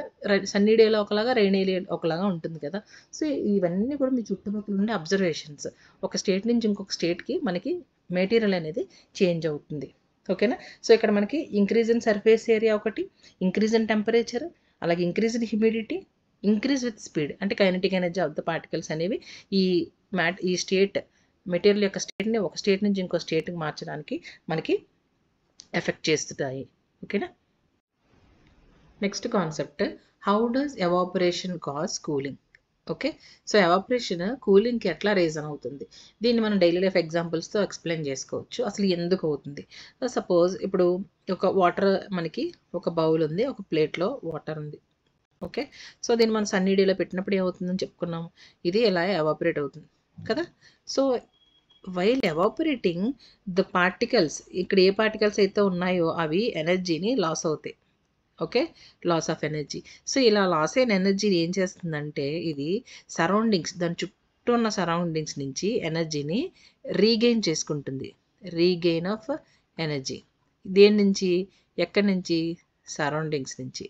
సన్నీ డేలో ఒకలాగా, రెయినీ డే ఒకలాగా ఉంటుంది కదా! సో, ఇవన్నీ కూడా మీ చుట్టుపక్కల ఉండే అబ్జర్వేషన్స్. ఒక స్టేట్ నుంచి ఇంకొక స్టేట్‌కి మనకి మెటీరియల్ అనేది చేంజ్ అవుతుంది. ఓకేనా? సో, ఇక్కడ మనకి ఇంక్రీజ్ ఇన్ సర్ఫేస్ ఏరియా ఒకటి, ఇంక్రీజ్ ఇన్ టెంపరేచర్, అలాగే increase in humidity, increase with speed అంటే kinetic energy of the particles అనేవి ఈ ఈ మెటీరియల్ యొక్క స్టేట్‌ని ఒక స్టేట్ నుంచి ఇంకో స్టేట్‌కి మార్చడానికి మనకి ఎఫెక్ట్ చేస్తుంటాయి. ఓకేనా? Next concept how does evaporation cause cooling? Okay. So, evaporation కూలింగ్‌కి ఎట్లా రీజన్ అవుతుంది? దీన్ని మనం డైలీ లైఫ్ ఎగ్జాంపుల్స్‌తో ఎక్స్‌ప్లెయిన్ చేసుకోవచ్చు. అసలు ఎందుకు అవుతుంది? సపోజ్ ఇప్పుడు ఒక వాటర్ మనకి ఒక బౌల్ ఉంది. ఒక ప్లేట్‌లో వాటర్ ఉంది. ఓకే. సో, దీన్ని మనం సన్నీ డేలో పెట్టినప్పుడు ఏమవుతుందని చెప్పుకున్నాం. ఇది ఇలా ఎవాపరేట్ అవుతుంది కదా! So, while evaporating the particles ఇక్కడ ఏ పార్టికల్స్ అయితే ఉన్నాయో అవి ఎనర్జీని లాస్ అవుతాయి. Okay. Loss of energy. So, ఇలా లాస్ అయిన ఎనర్జీని ఏం చేస్తుందంటే ఇది సరౌండింగ్స్ దాని చుట్టూ ఉన్న సరౌండింగ్స్ నుంచి ఎనర్జీని రీగెయిన్ చేసుకుంటుంది. Regain of energy. దేని నుంచి? ఎక్కడి నుంచి? సరౌండింగ్స్ నుంచి.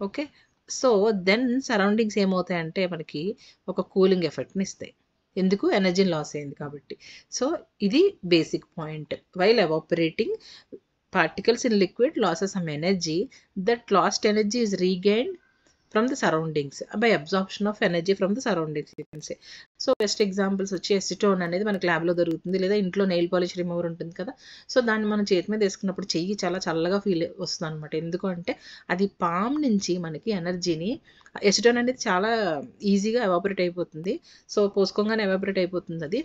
ఓకే. సో, దెన్ సరౌండింగ్స్ ఏమవుతాయంటే మనకి ఒక కూలింగ్ ఎఫెక్ట్‌ని ఇస్తాయి. ఎందుకు? ఎనర్జీ లాస్ అయింది కాబట్టి. సో, ఇది basic point. While evaporating particles in liquid losses some energy. That lost energy is regained from the surroundings by absorption of energy from the surroundings you can say. So, best examples వచ్చి ఎసిటోన్ అనేది మనకి ల్యాబ్‌లో దొరుకుతుంది. లేదా ఇంట్లో నెయిల్ పాలిష్ రిమూవర్ ఉంటుంది కదా! సో, దాన్ని మనం చేతి మీద వేసుకున్నప్పుడు చెయ్యి చాలా చల్లగా ఫీల్ వస్తుందనమాట. ఎందుకు అంటే అది పామ్ నుంచి మనకి ఎనర్జీని ఎసిటోన్ అనేది చాలా ఈజీగా ఎవాపరేట్ అయిపోతుంది. సో, పోసుకోగానే ఎవాపరేట్ అయిపోతుంది అది.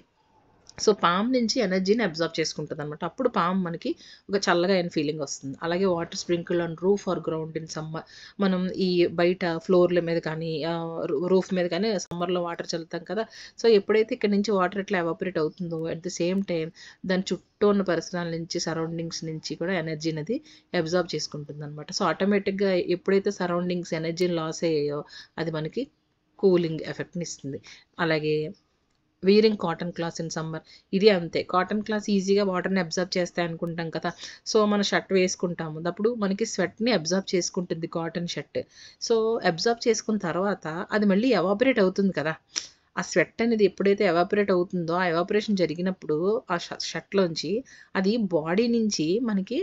సో, పామ్ నుంచి ఎనర్జీని అబ్జార్బ్ చేసుకుంటదనమాట. అప్పుడు పామ్ మనకి ఒక చల్లగా అయిన ఫీలింగ్ వస్తుంది. అలాగే water sprinkle on roof or ground in summer. మనం ఈ బయట ఫ్లోర్‌ల మీద కానీ రూఫ్ మీద కానీ సమ్మర్‌లో వాటర్ చల్లుతాం కదా! సో, ఎప్పుడైతే ఇక్కడి నుంచి వాటర్ ఇట్లా ఎవాపరేట్ అవుతుందో అట్ ద సేమ్ టైమ్ దాని చుట్టూ ఉన్న పరిసరాల నుంచి, సరౌండింగ్స్ నుంచి కూడా ఎనర్జీ అనేది అబ్జార్బ్ చేసుకుంటుందనమాట. సో, ఆటోమేటిక్‌గా ఎప్పుడైతే సరౌండింగ్స్ ఎనర్జీని లాస్ అయ్యాయో అది మనకి కూలింగ్ ఎఫెక్ట్‌ని ఇస్తుంది. అలాగే veering cotton clothes in summer. ఇది అంతే. కాటన్ క్లాత్స్ ఈజీగా వాటర్‌ని అబ్జార్బ్ చేస్తాయి అనుకుంటాం కదా! సో, మన షర్ట్ వేసుకుంటాము. అప్పుడు మనకి స్వెట్‌ని అబ్జార్బ్ చేసుకుంటుంది కాటన్ షర్ట్. సో, అబ్జార్బ్ చేసుకున్న తర్వాత అది మళ్ళీ ఎవాపరేట్ అవుతుంది కదా! ఆ స్వెట్ అనేది ఎప్పుడైతే ఎవాపరేట్ అవుతుందో ఆ ఎవాపరేషన్ జరిగినప్పుడు ఆ షర్ట్‌లోంచి అది బాడీ నుంచి మనకి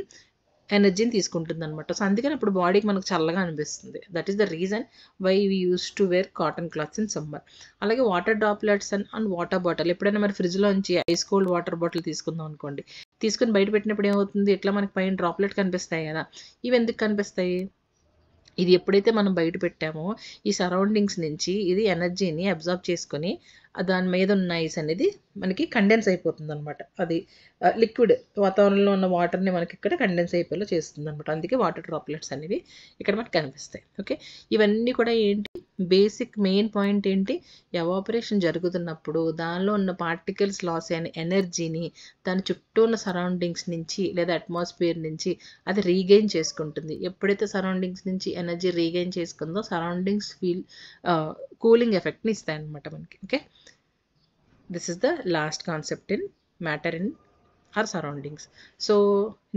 ఎనర్జీని తీసుకుంటుంది అనమాట. సో అందుకని అప్పుడు బాడీకి మనకు చల్లగా అనిపిస్తుంది. That is the reason why we use to wear cotton clothes in summer. అలాగే water droplets and water bottle, ఎప్పుడైనా మరి ఫ్రిడ్జ్లోంచి ఐస్ కోల్డ్ వాటర్ బాటిల్ తీసుకుందాం అనుకోండి, తీసుకుని బయట పెట్టినప్పుడు ఏమవుతుంది, ఇట్లా మనకి పైన డ్రాప్లెట్ కనిపిస్తాయి కదా, ఇవి ఎందుకు కనిపిస్తాయి, ఇది ఎప్పుడైతే మనం బయట పెట్టామో ఈ సరౌండింగ్స్ నుంచి ఇది ఎనర్జీని అబ్జర్వ్ చేసుకొని దాని మీద ఉన్న ఐస్ అనేది మనకి కండెన్స్ అయిపోతుంది అనమాట. అది లిక్విడ్ వాతావరణంలో ఉన్న వాటర్ని మనకి ఇక్కడ కండెన్స్ అయిపోయేలా చేస్తుంది అనమాట. అందుకే వాటర్ డ్రాప్లెట్స్ అనేవి ఇక్కడ మనకు కనిపిస్తాయి. ఓకే, ఇవన్నీ కూడా ఏంటి, బేసిక్ మెయిన్ పాయింట్ ఏంటి, ఎవాపరేషన్ జరుగుతున్నప్పుడు దానిలో ఉన్న పార్టికల్స్ లాస్ అయిన ఎనర్జీని దాని చుట్టూ ఉన్న సరౌండింగ్స్ నుంచి లేదా అట్మాస్ఫియర్ నుంచి అది రీగెయిన్ చేసుకుంటుంది. ఎప్పుడైతే సరౌండింగ్స్ నుంచి ఎనర్జీ రీగెయిన్ చేసుకుందో సరౌండింగ్స్ ఫీల్ కూలింగ్ ఎఫెక్ట్ని ఇస్తాయి అనమాట మనకి. Okay, this is the last concept in matter in our surroundings. So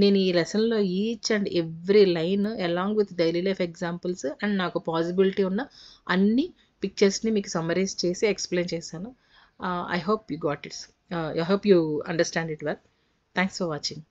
నేను ఈ లెసన్లో each and every line along with daily life examples and నాకు పాసిబిలిటీ ఉన్న అన్ని పిక్చర్స్ని మీకు సమ్మరైజ్ చేసి ఎక్స్ప్లెయిన్ చేశాను. I hope you got its, I hope you understand it well. Thanks for watching.